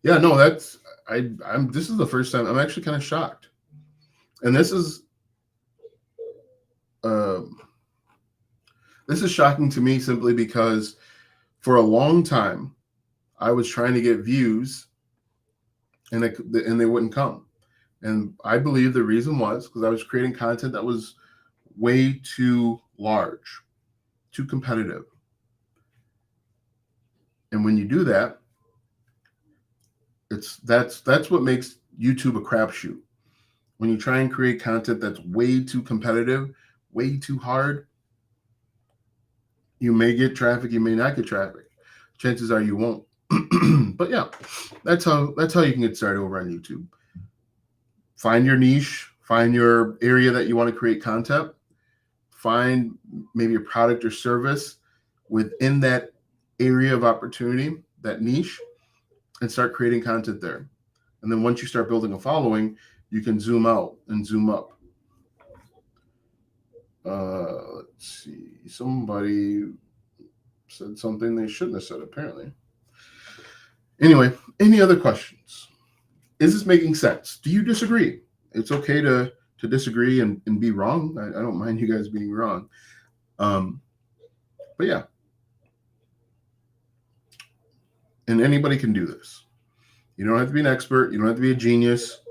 Speaker 1: no, this is the first time I'm actually kind of shocked. And this is shocking to me simply because for a long time I was trying to get views and they wouldn't come. And I believe the reason was because I was creating content that was way too large, too competitive. And when you do that, that's what makes YouTube a crapshoot. When you try and create content that's way too competitive, way too hard, you may get traffic, you may not get traffic. Chances are you won't. But yeah, that's how you can get started over on YouTube. Find your niche, find your area that you want to create content, find maybe a product or service within that area of opportunity, that niche, and start creating content there. And then once you start building a following, you can zoom out and zoom up. Let's see. Somebody said something they shouldn't have said, apparently. Anyway, any other questions? Is this making sense? Do you disagree? It's okay to disagree and be wrong. I don't mind you guys being wrong. But yeah. And anybody can do this. You don't have to be an expert. You don't have to be a genius.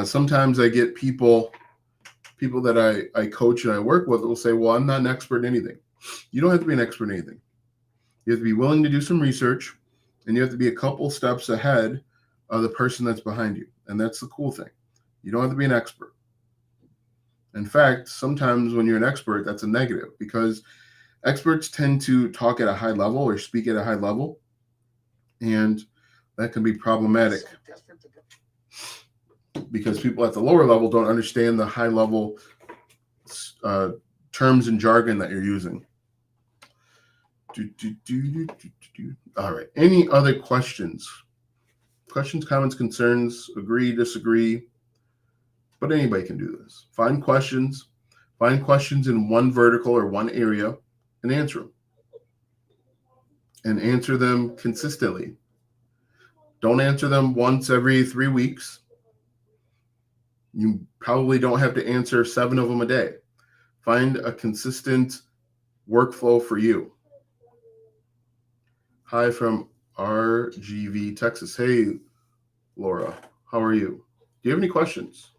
Speaker 1: Sometimes I get people that I coach and I work with will say, well, I'm not an expert in anything. You don't have to be an expert in anything. You have to be willing to do some research, and you have to be a couple steps ahead of the person that's behind you. And that's the cool thing. You don't have to be an expert. In fact, sometimes when you're an expert, that's a negative because experts tend to talk at a high level or speak at a high level, and that can be problematic because people at the lower level don't understand the high level terms and jargon that you're using. All right. Any other questions? Questions, comments, concerns, agree, disagree. But anybody can do this. Find questions in one vertical or one area and answer them. And answer them consistently. Don't answer them once every 3 weeks. You probably don't have to answer 7 of them a day. Find a consistent workflow for you. Hi from RGV, Texas. Hey, Laura, how are you? Do you have any questions?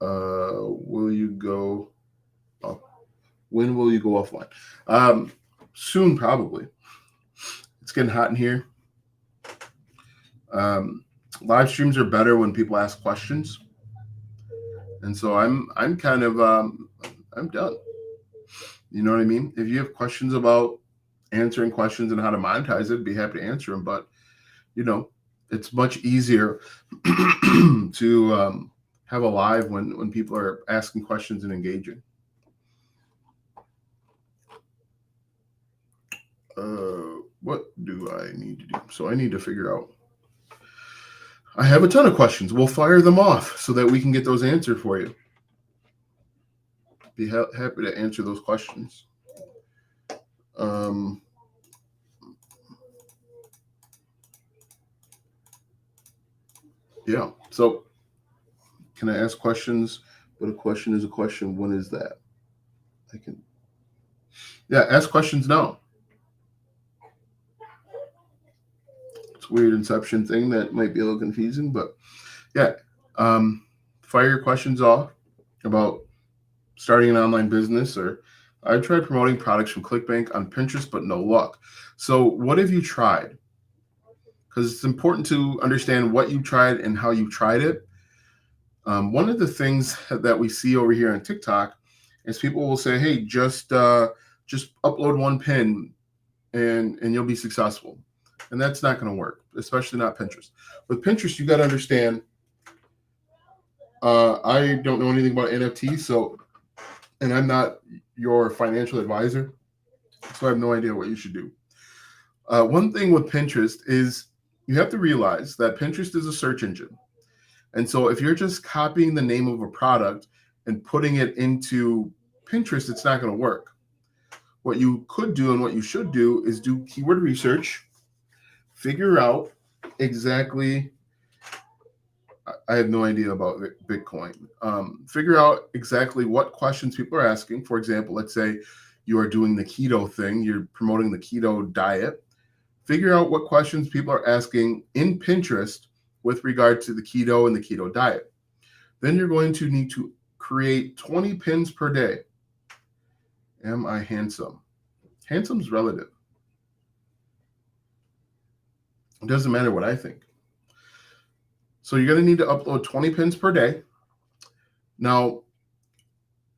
Speaker 1: Will you go up? When will you go offline? Soon, probably. It's getting hot in here. Live streams are better when people ask questions. And so I'm kind of, I'm done. You know what I mean? If you have questions about answering questions and how to monetize it, be happy to answer them. But, you know, it's much easier to have a live when people are asking questions and engaging. What do I need to do? So I need to figure out. I have a ton of questions. We'll fire them off so that we can get those answered for you. be happy to answer those questions. Yeah. So can I ask questions? But a question is a question. When is that? I can. Yeah, ask questions now. It's a weird Inception thing that might be a little confusing, but yeah. Fire your questions off about starting an online business, or I tried promoting products from ClickBank on Pinterest, but no luck. So what have you tried? Because it's important to understand what you tried and how you tried it. One of the things that we see over here on TikTok is people will say, "Hey, just upload one pin and you'll be successful," and that's not going to work, especially not Pinterest. With Pinterest, you got to understand. I don't know anything about NFTs, and I'm not your financial advisor, so I have no idea what you should do. One thing with Pinterest is you have to realize that Pinterest is a search engine. And so if you're just copying the name of a product and putting it into Pinterest, it's not going to work. What you could do and what you should do is do keyword research, figure out exactly, I have no idea about Bitcoin. Figure out exactly what questions people are asking. For example, let's say you are doing the keto thing, you're promoting the keto diet. Figure out what questions people are asking in Pinterest with regard to the keto and the keto diet. Then you're going to need to create 20 pins per day. Am I handsome? Handsome's relative. It doesn't matter what I think. So you're going to need to upload 20 pins per day. Now,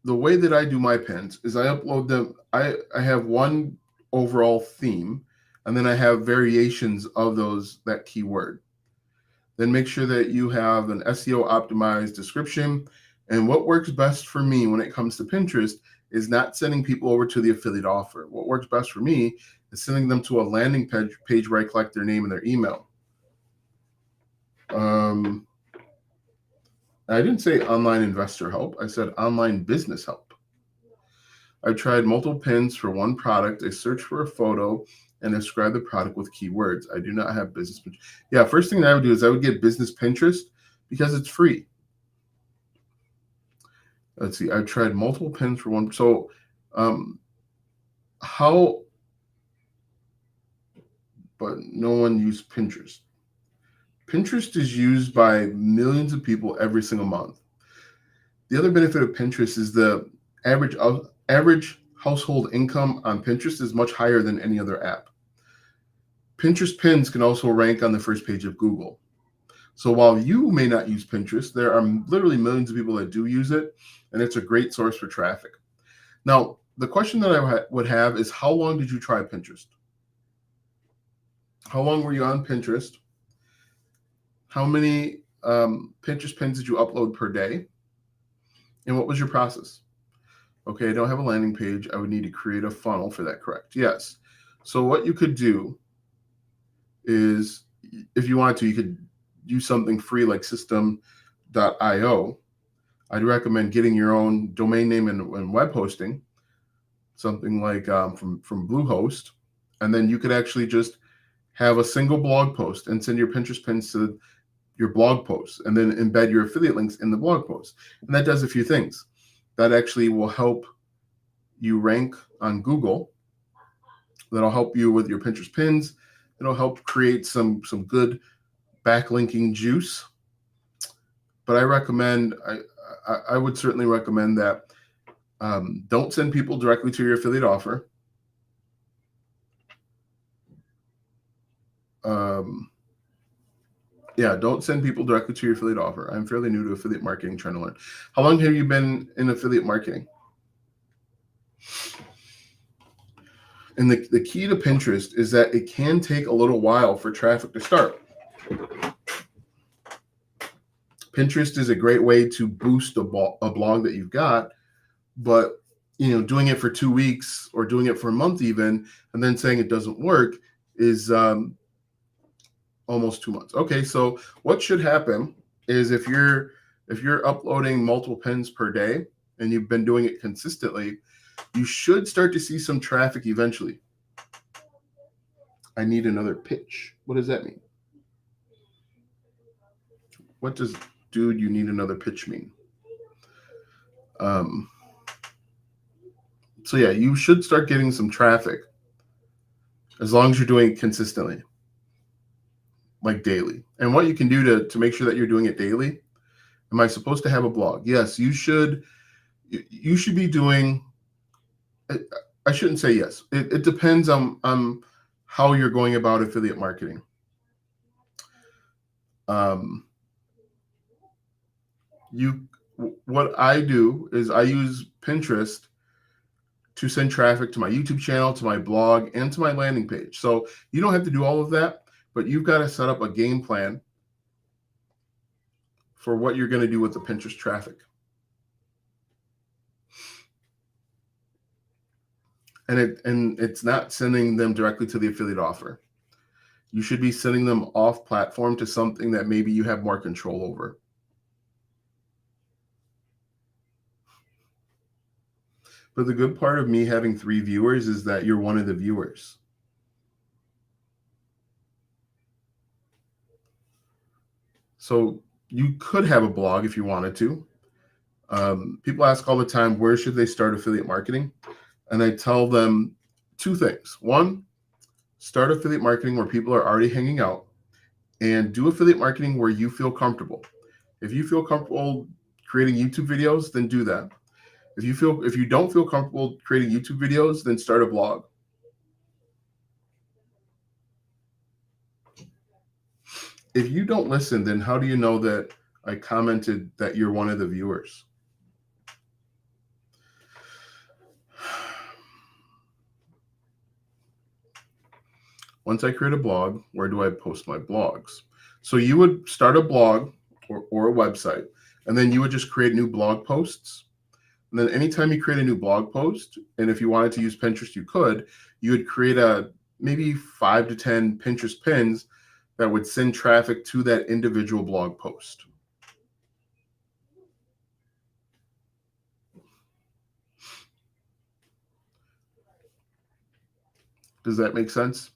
Speaker 1: the way that I do my pins is I upload them. I have one overall theme, and then I have variations of that keyword. Then make sure that you have an SEO optimized description. And what works best for me when it comes to Pinterest is not sending people over to the affiliate offer. What works best for me is sending them to a landing page where I collect their name and their email. I didn't say online investor help. I said online business help. I've tried multiple pins for one product. I search for a photo and describe the product with keywords. I do not have business. Yeah, first thing that I would do is I would get business Pinterest because it's free. Let's see. I've tried multiple pins for one. So but no one used Pinterest. Pinterest is used by millions of people every single month. The other benefit of Pinterest is the average household income on Pinterest is much higher than any other app. Pinterest pins can also rank on the first page of Google. So while you may not use Pinterest, there are literally millions of people that do use it, and it's a great source for traffic. Now, the question that I would have is, how long did you try Pinterest? How long were you on Pinterest? How many Pinterest pins did you upload per day? And what was your process? Okay, I don't have a landing page. I would need to create a funnel for that, correct? Yes. So what you could do is, if you wanted to, you could use something free like system.io. I'd recommend getting your own domain name and web hosting, something like from Bluehost. And then you could actually just have a single blog post and send your Pinterest pins to your blog posts, and then embed your affiliate links in the blog post. And that does a few things. That actually will help you rank on Google. That'll help you with your Pinterest pins. It'll help create some good backlinking juice. But I would certainly recommend that don't send people directly to your affiliate offer. Don't send people directly to your affiliate offer. I'm fairly new to affiliate marketing, trying to learn. How long have you been in affiliate marketing? And the key to Pinterest is that it can take a little while for traffic to start. Pinterest is a great way to boost a blog that you've got, but doing it for 2 weeks or doing it for a month even, and then saying it doesn't work is almost 2 months. Okay, so what should happen is if you're uploading multiple pins per day and you've been doing it consistently, you should start to see some traffic eventually. I need another pitch. What does that mean? What does dude, you need another pitch mean? So yeah, you should start getting some traffic as long as you're doing it consistently, like daily. And what you can do to make sure that you're doing it daily. Am I supposed to have a blog? Yes, you should. You should be doing. I shouldn't say yes. It depends on how you're going about affiliate marketing. What I do is I use Pinterest to send traffic to my YouTube channel, to my blog, and to my landing page. So you don't have to do all of that, but you've got to set up a game plan for what you're going to do with the Pinterest traffic. And it's not sending them directly to the affiliate offer. You should be sending them off platform to something that maybe you have more control over. But the good part of me having 3 viewers is that you're one of the viewers. So you could have a blog if you wanted to. People ask all the time, where should they start affiliate marketing? And I tell them 2 things. 1, start affiliate marketing where people are already hanging out, and do affiliate marketing where you feel comfortable. If you feel comfortable creating YouTube videos, then do that. If you don't feel comfortable creating YouTube videos, then start a blog. If you don't listen, then how do you know that I commented that you're one of the viewers? Once I create a blog, where do I post my blogs? So you would start a blog or a website, and then you would just create new blog posts. And then anytime you create a new blog post, and if you wanted to use Pinterest, you would create maybe 5 to 10 Pinterest pins that would send traffic to that individual blog post. Does that make sense?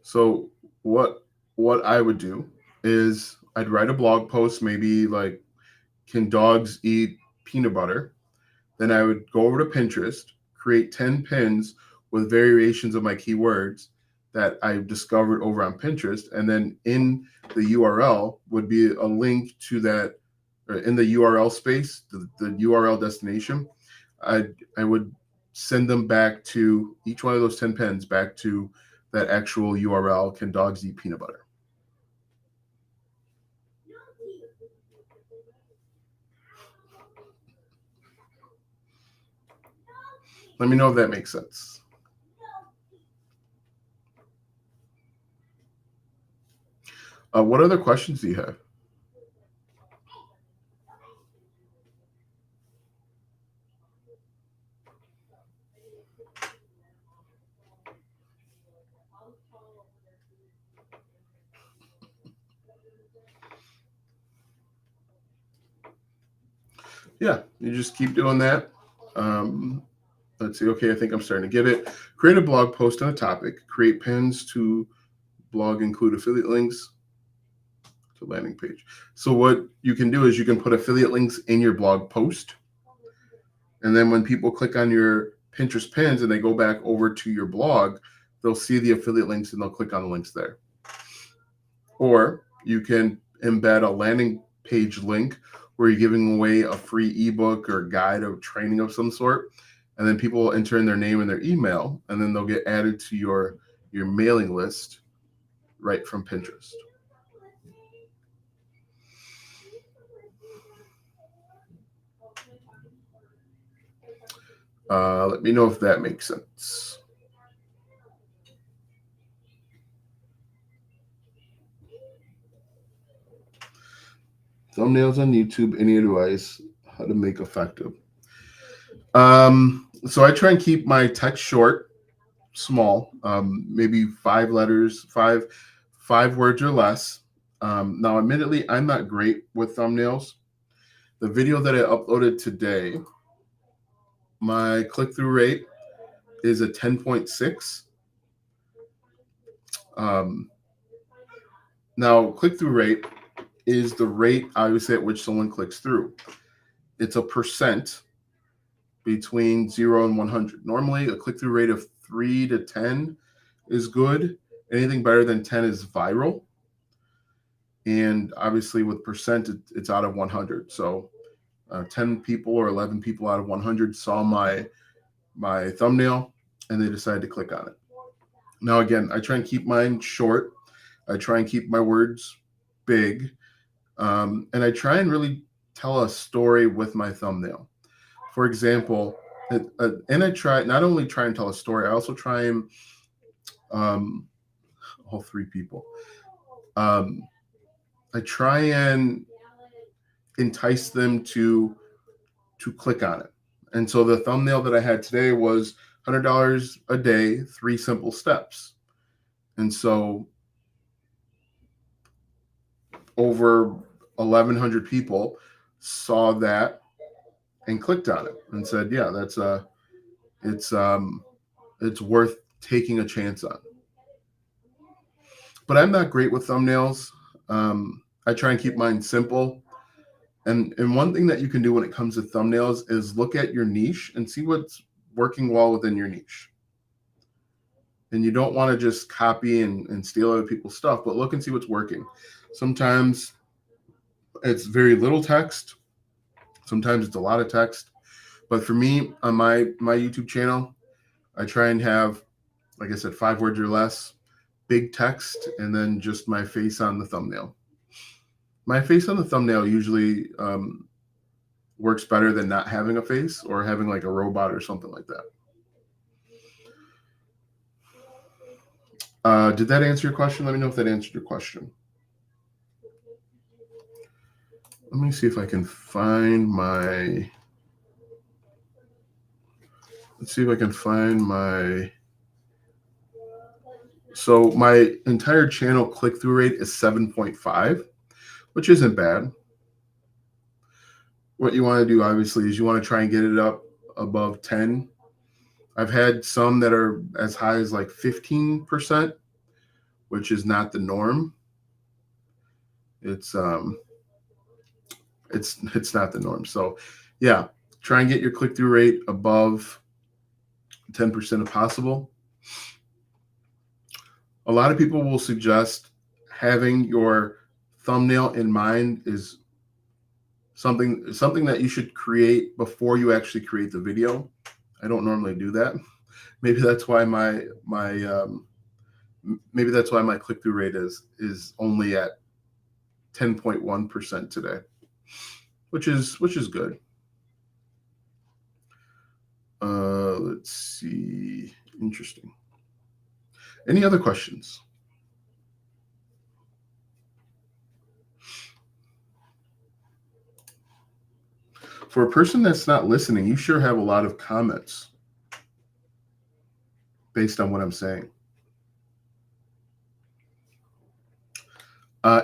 Speaker 1: So what I would do is I'd write a blog post, maybe like, can dogs eat peanut butter? Then I would go over to Pinterest, create 10 pins with variations of my keywords that I've discovered over on Pinterest. And then in the URL would be a link to that, or in the URL space, the URL destination. I would send them back to each one of those 10 pins back to that actual URL, can dogs eat peanut butter? Let me know if that makes sense. What other questions do you have? Yeah, you just keep doing that. Let's see. Okay, I think I'm starting to get it. Create a blog post on a topic. Create pins to blog, include affiliate links to landing page. So what you can do is you can put affiliate links in your blog post. And then when people click on your Pinterest pins and they go back over to your blog, they'll see the affiliate links and they'll click on the links there. Or you can embed a landing page link where you're giving away a free ebook or guide or training of some sort. And then people will enter in their name and their email, and then they'll get added to your mailing list right from Pinterest. Let me know if that makes sense. Thumbnails on YouTube, any advice how to make effective? So I try and keep my text short, small, maybe 5 letters, five words or less. Now, admittedly, I'm not great with thumbnails. The video that I uploaded today, my click-through rate is a 10.6. Now, click-through rate is the rate, obviously, at which someone clicks through. It's a percent between 0 and 100. Normally, a click-through rate of 3 to 10 is good. Anything better than 10 is viral. And obviously, with percent, it's out of 100. So 10 people or 11 people out of 100 saw my thumbnail, and they decided to click on it. Now, again, I try and keep mine short. I try and keep my words big. And I try and really tell a story with my thumbnail. For example, and I try not only try and tell a story, I also try and all three people. I try and entice them to click on it. And so the thumbnail that I had today was $100 a day, 3 simple steps. And so over 1,100 people saw that and clicked on it and said, yeah, it's worth taking a chance on. But I'm not great with thumbnails. I try and keep mine simple. And one thing that you can do when it comes to thumbnails is look at your niche and see what's working well within your niche. And you don't want to just copy and steal other people's stuff, but look and see what's working. Sometimes it's very little text. Sometimes it's a lot of text. But for me, on my YouTube channel, I try and have, like I said, 5 words or less, big text, and then just my face on the thumbnail. My face on the thumbnail usually works better than not having a face or having like a robot or something like that. Did that answer your question? Let me know if that answered your question. Let me see if I can find my... Let's see if I can find my... So my entire channel click-through rate is 7.5, which isn't bad. What you want to do, obviously, is you want to try and get it up above 10. I've had some that are as high as like 15%, which is not the norm. It's not the norm. So yeah, try and get your click-through rate above 10% if possible. A lot of people will suggest having your thumbnail in mind is something that you should create before you actually create the video. I don't normally do that. Maybe that's why my click-through rate is only at 10.1% today, which is good. Let's see. Interesting. Any other questions? For a person that's not listening, you sure have a lot of comments based on what I'm saying.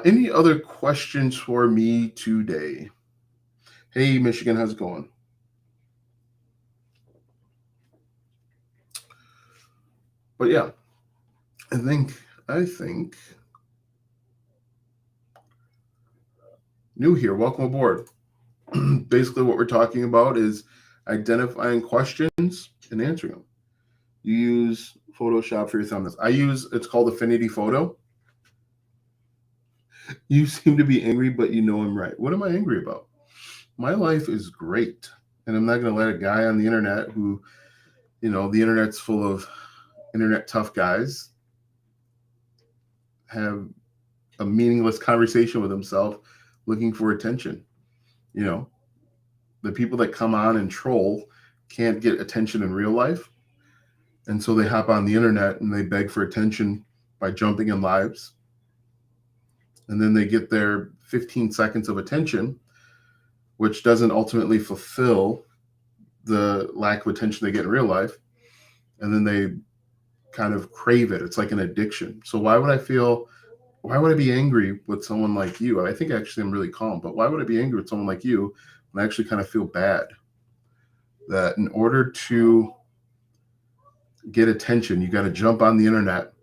Speaker 1: Any other questions for me today? Hey, Michigan, how's it going? But yeah, I think new here. Welcome aboard. Basically, what we're talking about is identifying questions and answering them. You use Photoshop for your thumbnails. It's called Affinity Photo. You seem to be angry, but you know I'm right. What am I angry about? My life is great. And I'm not going to let a guy on the internet who, the internet's full of internet tough guys, have a meaningless conversation with himself looking for attention. The people that come on and troll can't get attention in real life. And so they hop on the internet and they beg for attention by jumping in lives. And then they get their 15 seconds of attention, which doesn't ultimately fulfill the lack of attention they get in real life. And then they kind of crave it. It's like an addiction. So why would I feel why would I be angry with someone like you? I think actually I'm really calm, but why would I be angry with someone like you when I actually kind of feel bad that in order to get attention, you got to jump on the internet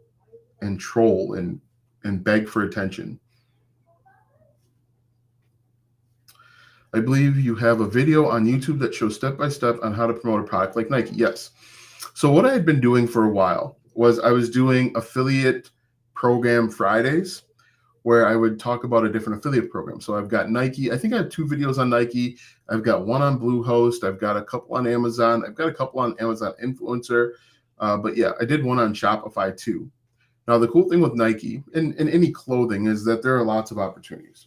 Speaker 1: and troll and beg for attention. I believe you have a video on YouTube that shows step by step on how to promote a product like Nike. Yes. So what I had been doing for a while was I was doing affiliate program Fridays where I would talk about a different affiliate program. So I've got Nike. I think I have 2 videos on Nike. I've got one on Bluehost. I've got a couple on Amazon. I've got a couple on Amazon Influencer. But yeah, I did one on Shopify too. Now, the cool thing with Nike and any clothing is that there are lots of opportunities.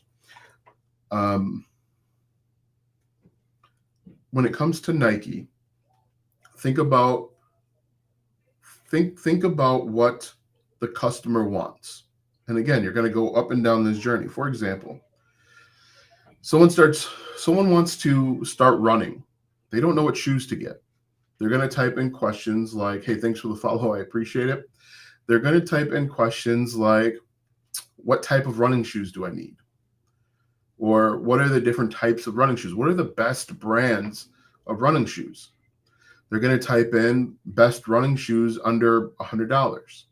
Speaker 1: When it comes to Nike, think about what the customer wants. And again, you're going to go up and down this journey. For example, someone wants to start running. They don't know what shoes to get. They're going to type in questions like, hey, thanks for the follow. I appreciate it. They're going to type in questions like, what type of running shoes do I need? Or what are the different types of running shoes? What are the best brands of running shoes? They're going to type in best running shoes under $100.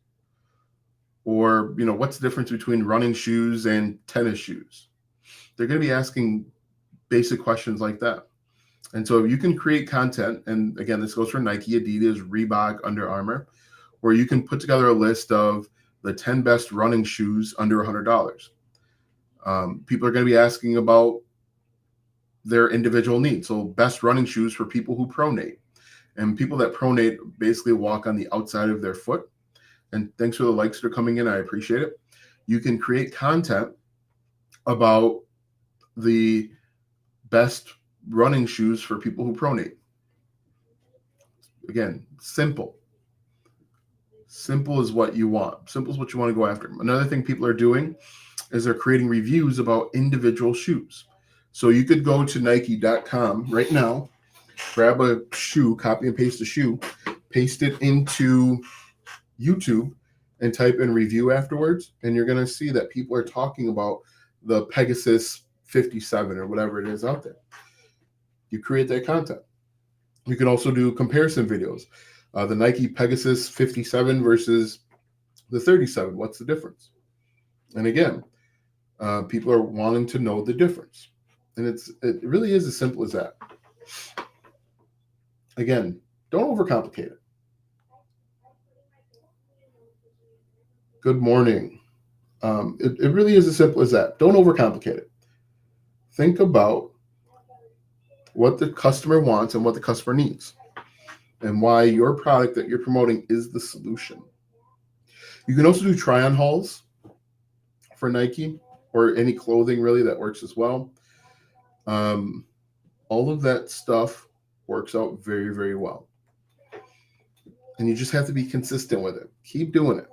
Speaker 1: Or, what's the difference between running shoes and tennis shoes? They're going to be asking basic questions like that. And so you can create content, and again, this goes for Nike, Adidas, Reebok, Under Armour, where you can put together a list of the 10 best running shoes under $100. People are going to be asking about their individual needs. So best running shoes for people who pronate. And people that pronate basically walk on the outside of their foot. And thanks for the likes that are coming in. I appreciate it. You can create content about the best running shoes for people who pronate. Again, simple. Simple is what you want. Simple is what you want to go after. Another thing people are doing is they're creating reviews about individual shoes. So you could go to Nike.com right now, grab a shoe, copy and paste the shoe, paste it into YouTube, and type in review afterwards. And you're going to see that people are talking about the Pegasus 57 or whatever it is out there. You create that content. You can also do comparison videos. The Nike Pegasus 57 versus the 37. What's the difference? And again, people are wanting to know the difference. And it really is as simple as that. Again, don't overcomplicate it. Good morning. It really is as simple as that. Don't overcomplicate it. Think about what the customer wants and what the customer needs, and why your product that you're promoting is the solution. You can also do try-on hauls for Nike or any clothing really that works as well. All of that stuff works out very, very well. And you just have to be consistent with it. Keep doing it.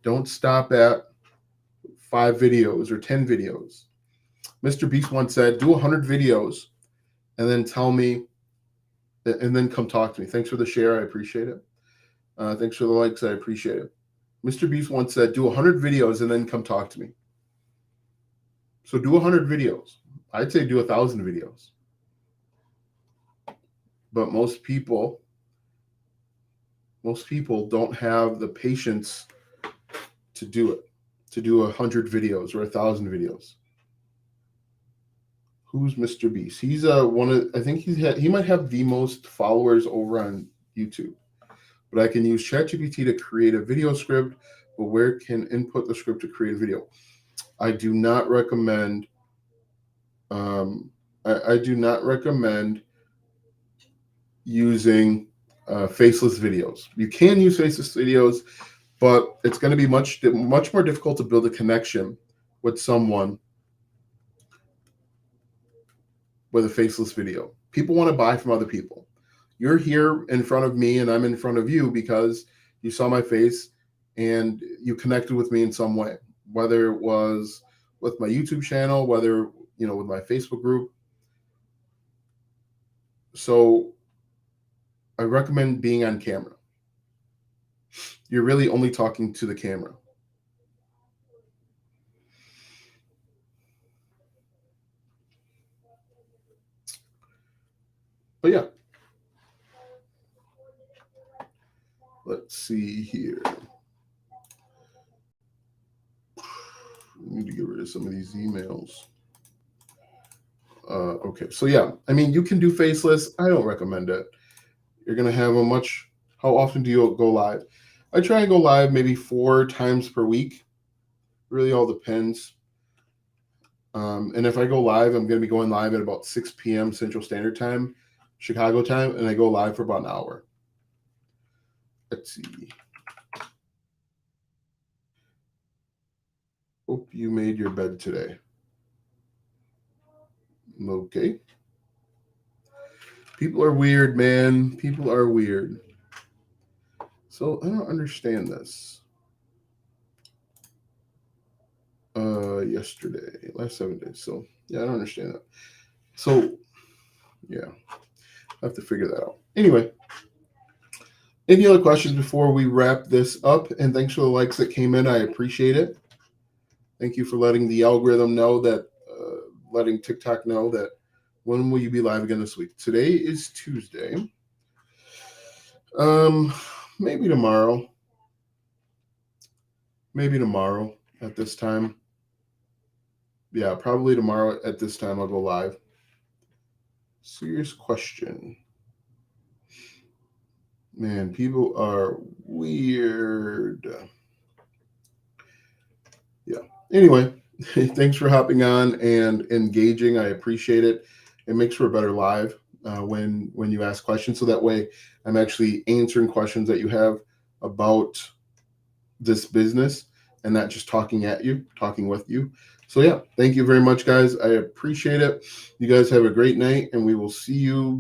Speaker 1: Don't stop at 5 videos or 10 videos. Mr. Beast once said, do 100 videos and then tell me, and then come talk to me. Thanks for the share. I appreciate it. Thanks for the likes. I appreciate it. Mr. Beast once said, do 100 videos and then come talk to me. So do 100 videos. I'd say do 1,000 videos. But most people don't have the patience to do it, to do 100 videos or 1,000 videos. Who's Mr. Beast? He's I think he might have the most followers over on YouTube. But I can use ChatGPT to create a video script, but where can input the script to create a video? I do not recommend I do not recommend using faceless videos. You can use faceless videos, but it's going to be much more difficult to build a connection with someone with a faceless video. People want to buy from other people. You're here in front of me and I'm in front of you because you saw my face and you connected with me in some way, whether it was with my YouTube channel, whether, with my Facebook group. So I recommend being on camera. You're really only talking to the camera. But yeah, let's see here. I need to get rid of some of these emails. Okay, so yeah, I mean, you can do faceless. I don't recommend it. You're gonna have a much. How often do you go live? I try and go live maybe 4 times per week. Really, all depends. And if I go live, I'm gonna be going live at about 6 p.m. Central Standard Time, Chicago time, and I go live for about an hour. Let's see. Hope you made your bed today. Okay. People are weird, man. People are weird. So I don't understand this. Yesterday, last 7 days. So yeah, I don't understand that. So yeah, I have to figure that out. Anyway, any other questions before we wrap this up? And thanks for the likes that came in. I appreciate it. Thank you for letting the algorithm know that, letting TikTok know that. When will you be live again this week? Today is Tuesday. Maybe tomorrow. Maybe tomorrow at this time. Yeah, probably tomorrow at this time I'll go live. Serious question. Man, people are weird. Yeah. Anyway, thanks for hopping on and engaging. I appreciate it. It makes for a better live when you ask questions. So that way I'm actually answering questions that you have about this business and not just talking at you, talking with you. So yeah, thank you very much, guys. I appreciate it. You guys have a great night, and we will see you